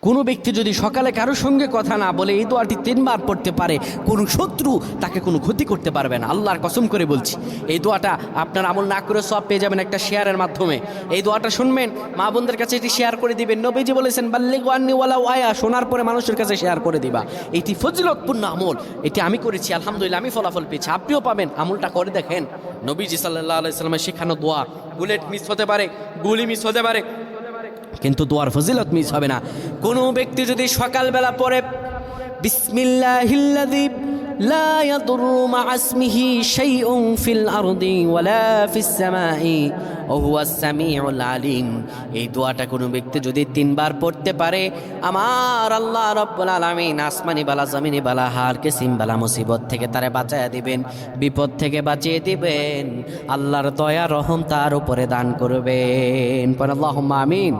কোনো ব্যক্তি যদি সকালে কারো সঙ্গে কথা না বলে এই দোয়াটি 3 বার পড়তে পারে, কোনো শত্রু তাকে কোনো ক্ষতি করতে পারবে না। আল্লাহর কসম করে বলছি, এই দোয়াটা আপনার আমল না করে সব পেয়ে যাবেন একটা শেয়ারের মাধ্যমে। এই দোয়াটা শুনবেন, মা বোনদের কাছে এটি শেয়ার করে দিবেন। নবীজি বলেছেন বাল্লিগু আন্নি ওয়ালাউ আয়া, শোনার পরে মানুষের কাছে শেয়ার করে দিবা। এটি ফজিলতপূর্ণ আমল, এটি আমি করেছি, আলহামদুলিল্লাহ আমি ফলাফল পেয়েছি, আপনিও পাবেন। আমলটা করে দেখেন। নবীজি সাল্লাল্লাহু আলাইহি সাল্লামের শেখানো দোয়া, বুলেট মিস হতে পারে, গুলি মিস হতে পারে, কিন্তু দোয়ার ফজিলত মিস হবে না। কোনো ব্যক্তি যদি সকালবেলা পড়ে বিসমিল্লাহিল্লাযী লা ইয়াদুররু মা'a ইসমিহি শাইউন ফিল আরদি ওয়ালা ফিস সামাই ওয়া হুয়াস সামিউল আলিম, এই দোয়াটা কোনো ব্যক্তি যদি 3 বার পড়তে পারে, আমার আল্লাহ রাব্বুল আলামিন আসমানি বালা জমিনি বালা হার কিসিম বালা মুসিবত থেকে তারে বাঁচায়া দিবেন, বিপদ থেকে বাঁচিয়ে দিবেন। আল্লাহর দয়া রহম তার উপরে দান করবেন। আল্লাহুম্মা আমিন।